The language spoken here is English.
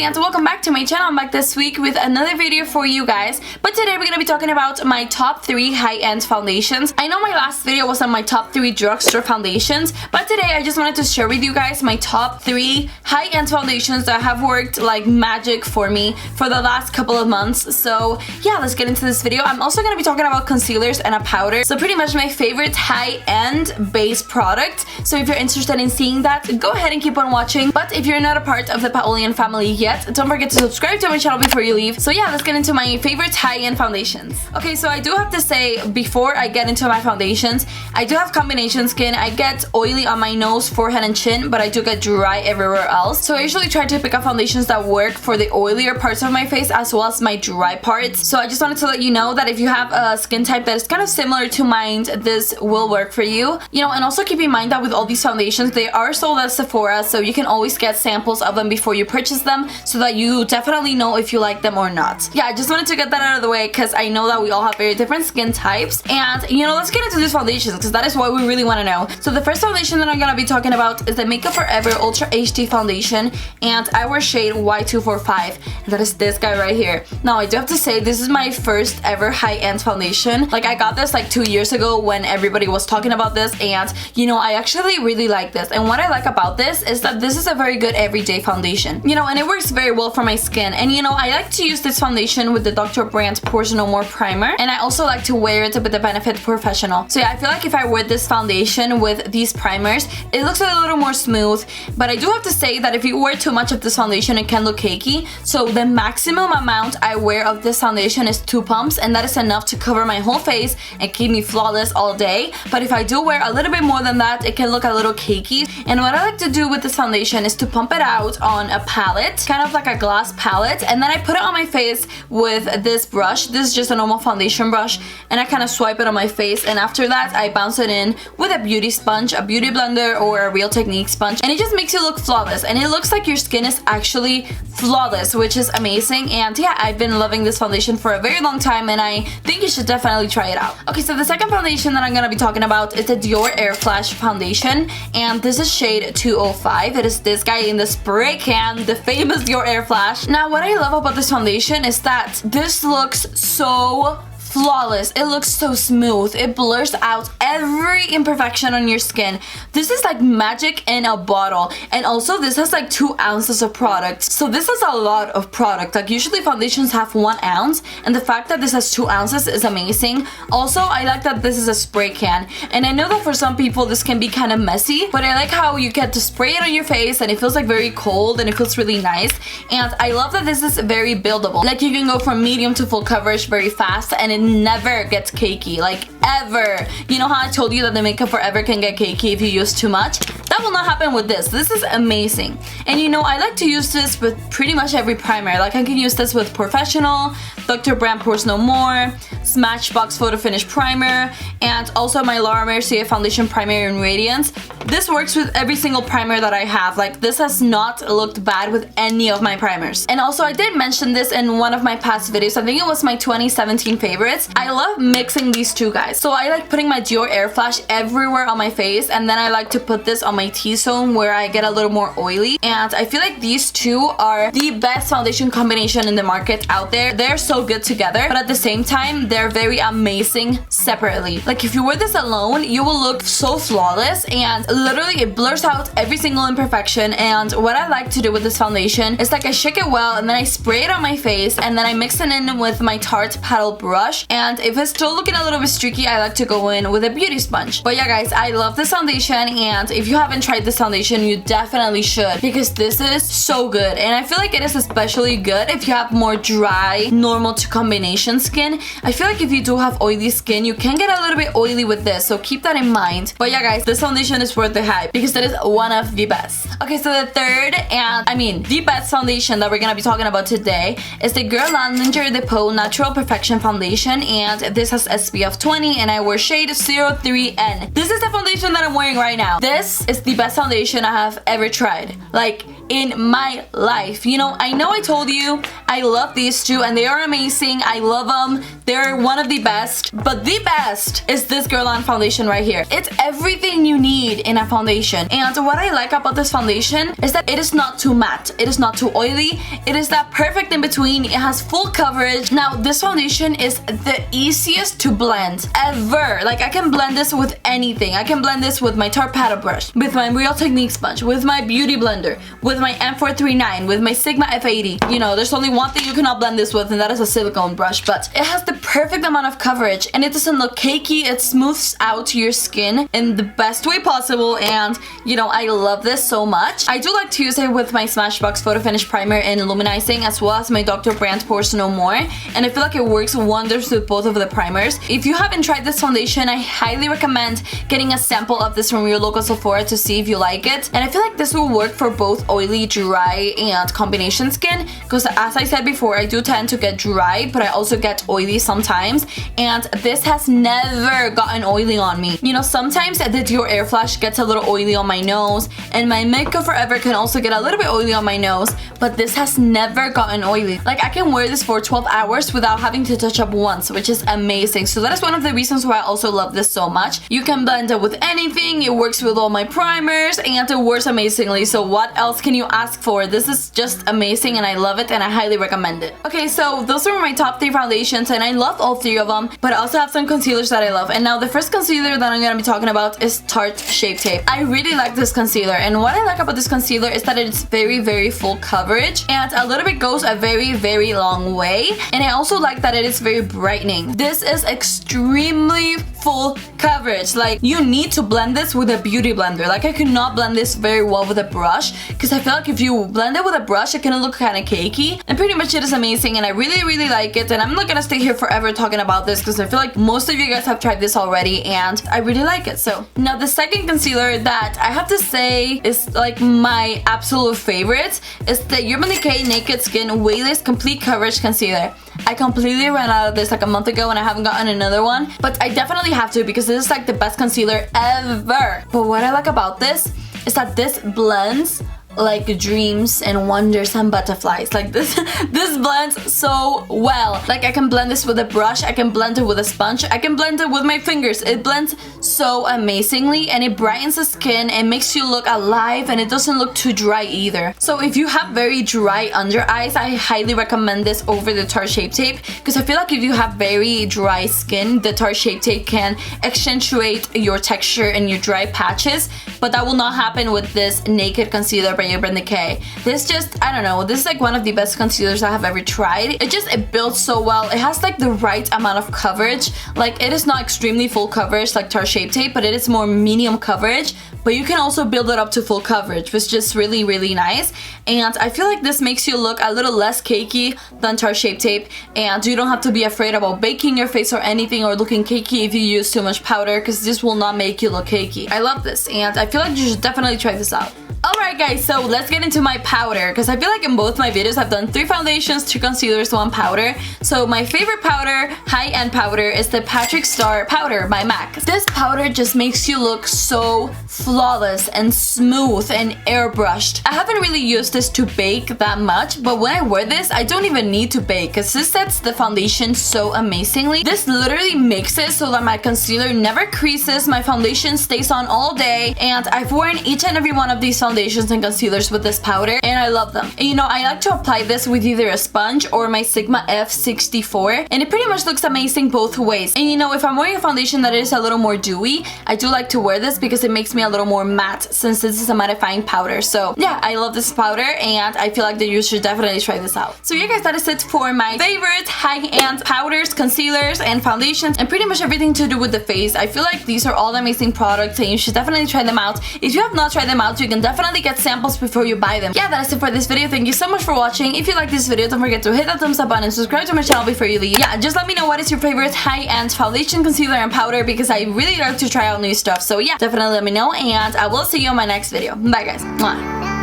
and welcome back to my channel. I'm back this week with another video for you guys. But today we're gonna be talking about my top 3 high-end foundations. I know my last video was on my top 3 drugstore foundations, but today I just wanted to share with you guys my top 3 high-end foundations that have worked like magic for me for the last couple of months. So yeah, let's get into this video. I'm also gonna be talking about concealers and a powder. So pretty much my favorite high-end base product. So if you're interested in seeing that, go ahead and keep on watching. But if you're not a part of the Paolian family yet, don't forget to subscribe to my channel before you leave. So yeah, let's get into my favorite high-end foundations. Okay, so I do have to say, before I get into my foundations, I do have combination skin. I get oily on my nose, forehead, and chin, but I do get dry everywhere else. So I usually try to pick up foundations that work for the oilier parts of my face as well as my dry parts. So I just wanted to let you know that if you have a skin type that is kind of similar to mine, this will work for you. You know, and also keep in mind that with all these foundations, they are sold at Sephora, so you can always get samples of them before you purchase them so that you definitely know if you like them or not. Yeah, I just wanted to get that out of the way because I know that we all have very different skin types. And you know, let's get into these foundations because that is what we really want to know. So the first foundation that I'm gonna be talking about is the Makeup Forever Ultra HD Foundation, and I wear shade Y245, and that is this guy right here. Now I do have to say, this is my first ever high-end foundation. Like, I got this like 2 years ago when everybody was talking about this, and you know, I actually really like this. And what I like about this is that this is a very good everyday foundation, you know, and it works very well for my skin. And you know, I like to use this foundation with the Dr. Brandt Pores No More primer, and I also like to wear it with the Benefit Professional. So yeah, I feel like if I wear this foundation with these primers, it looks a little more smooth. But I do have to say that if you wear too much of this foundation, it can look cakey. So the maximum amount I wear of this foundation is 2 pumps, and that is enough to cover my whole face and keep me flawless all day. But if I do wear a little bit more than that, it can look a little cakey. And what I like to do with this foundation is to pump it out on a palette, kind of like a glass palette, and then I put it on my face with this brush. This is just a normal foundation brush, and I kind of swipe it on my face, and after that I bounce it in with a beauty sponge, a beauty blender, or a Real Technique sponge, and it just makes you look flawless, and it looks like your skin is actually flawless, which is amazing. And yeah, I've been loving this foundation for a very long time, and I think you should definitely try it out. Okay, so the second foundation that I'm gonna be talking about is the Dior Air Flash Foundation, and this is shade 205. It is this guy in the spray can, the famous Dior Air Flash. Now, what I love about this foundation is that this looks so flawless. It looks so smooth. It blurs out every imperfection on your skin. This is like magic in a bottle. And also, this has like 2 ounces of product. So this is a lot of product. Like, usually foundations have 1 ounce, and the fact that this has 2 ounces is amazing. Also, I like that this is a spray can. And I know that for some people this can be kind of messy, but I like how you get to spray it on your face and it feels like very cold and it feels really nice. And I love that this is very buildable. Like, you can go from medium to full coverage very fast, and it never gets cakey, like ever. You know how I told you that the Makeup Forever can get cakey if you use too much? That will not happen with this. This is amazing. And you know, I like to use this with pretty much every primer. Like, I can use this with Professional, Dr. Brandt Pores No More, Smashbox Photofinish primer, and also my Laura Mercier foundation primer in Radiance. This works with every single primer that I have. Like, this has not looked bad with any of my primers. And also, I did mention this in one of my past videos. I think it was my 2017 favorites. I love mixing these two guys. So I like putting my Dior Air Flash everywhere on my face, and then I like to put this on my T-zone where I get a little more oily. And I feel like these two are the best foundation combination in the market out there. They're so good together, but at the same time, they're very amazing separately. Like, if you wear this alone, you will look so flawless, and literally it blurs out every single imperfection. And what I like to do with this foundation is, like, I shake it well, and then I spray it on my face, and then I mix it in with my Tarte paddle brush. And if it's still looking a little bit streaky, I like to go in with a beauty sponge. But yeah, guys, I love this foundation, and if you haven't tried this foundation, you definitely should, because this is so good. And I feel like it is especially good if you have more dry, normal to combination skin. I feel like if you do have oily skin, you can get a little bit oily with this, so keep that in mind. But yeah, guys, this foundation is worth the hype because it is one of the best. Okay, so the third, and I mean the best foundation that we're gonna be talking about today is the Guerlain Lingerie de Peau Natural Perfection Foundation, and this has SPF 20, and I wear shade 03N. This is the foundation that I'm wearing right now. This is the best foundation I have ever tried. Like, in my life. You know I told you I love these two and they are amazing. I love them. They're one of the best, but the best is this Guerlain foundation right here. It's everything you need in a foundation. And what I like about this foundation is that it is not too matte, it is not too oily, it is that perfect in between. It has full coverage. Now this foundation is the easiest to blend ever. Like I can blend this with anything. I can blend this with my Tarte brush, with my Real Technique sponge, with my beauty blender, with my M439, with my Sigma F80. You know, there's only one thing you cannot blend this with, and that is a silicone brush, but it has the perfect amount of coverage and it doesn't look cakey. It smooths out your skin in the best way possible, and you know, I love this so much. I do like to use it with my Smashbox Photofinish primer and Luminizing, as well as my Dr. Brandt Pores No More, and I feel like it works wonders with both of the primers. If you haven't tried this foundation, I highly recommend getting a sample of this from your local Sephora to see if you like it. And I feel like this will work for both oily, dry, and combination skin, because as I said before, I do tend to get dry, but I also get oily sometimes, and this has never gotten oily on me. You know, sometimes the Dior Air Flash gets a little oily on my nose, and my Makeup Forever can also get a little bit oily on my nose, but this has never gotten oily. Like I can wear this for 12 hours without having to touch up once, which is amazing. So that is one of the reasons why I also love this so much. You can blend it with anything, it works with all my primers, and it works amazingly. So what else can you ask for? This is just amazing and I love it and I highly recommend it. Okay, so those are my top 3 foundations and I love all 3 of them, but I also have some concealers that I love. And now the first concealer that I'm gonna be talking about is Tarte Shape Tape. I really like this concealer, and what I like about this concealer is that it's very full coverage, and a little bit goes a very long way. And I also like that it is very brightening. This is extremely full coverage. Like you need to blend this with a beauty blender. Like I could not blend this very well with a brush, because I feel like if you blend it with a brush, it can look kind of cakey. And pretty much it is amazing, and I really like it. And I'm not gonna stay here forever talking about this, because I feel like most of you guys have tried this already, and I really like it. So now the second concealer that I have to say is like my absolute favorite is the Urban Decay Naked Skin Weightless Complete Coverage Concealer. I completely ran out of this like a month ago and I haven't gotten another one, but I definitely have to, because this is like the best concealer ever. But what I like about this is that this blends like dreams and wonders and butterflies. Like this blends so well. Like I can blend this with a brush, I can blend it with a sponge, I can blend it with my fingers. It blends so amazingly and it brightens the skin, it makes you look alive, and it doesn't look too dry either. So if you have very dry under eyes, I highly recommend this over the Tarte Shape Tape, because I feel like if you have very dry skin, the Tarte Shape Tape can accentuate your texture and your dry patches, but that will not happen with this Naked Concealer by Urban Decay. This just, I don't know, this is like one of the best concealers I have ever tried. It builds so well. It has like the right amount of coverage. Like it is not extremely full coverage like Tarte Shape Tape, but it is more medium coverage. But you can also build it up to full coverage, which is just really nice. And I feel like this makes you look a little less cakey than Tarte Shape Tape, and you don't have to be afraid about baking your face or anything or looking cakey if you use too much powder, because this will not make you look cakey. I love this, and I feel like you should definitely try this out. Alright guys, so let's get into my powder, because I feel like in both my videos I've done 3 foundations, 2 concealers, 1 powder. So my favorite powder, high-end powder, is the Patrick Starrr powder by MAC. This powder just makes you look so flawless and smooth and airbrushed. I haven't really used this to bake that much, but when I wear this, I don't even need to bake, because this sets the foundation so amazingly. This literally makes it so that my concealer never creases, my foundation stays on all day, and I've worn each and every one of these foundations and concealers with this powder, and I love them. And you know, I like to apply this with either a sponge or my Sigma F64, and it pretty much looks amazing both ways. And you know, if I'm wearing a foundation that is a little more dewy, I do like to wear this because it makes me a little more matte, since this is a mattifying powder. So yeah, I love this powder, and I feel like that you should definitely try this out. So yeah guys, that is it for my favorite high-end powders, concealers, and foundations, and pretty much everything to do with the face. I feel like these are all amazing products, and you should definitely try them out. If you have not tried them out, you can definitely get samples before you buy them. Yeah, that is it for this video. Thank you so much for watching. If you like this video, don't forget to hit that thumbs up button and subscribe to my channel before you leave. Yeah, just let me know what is your favorite high-end foundation, concealer, and powder, because I really like to try out new stuff. So yeah, definitely let me know, and I will see you on my next video. Bye guys. Mwah.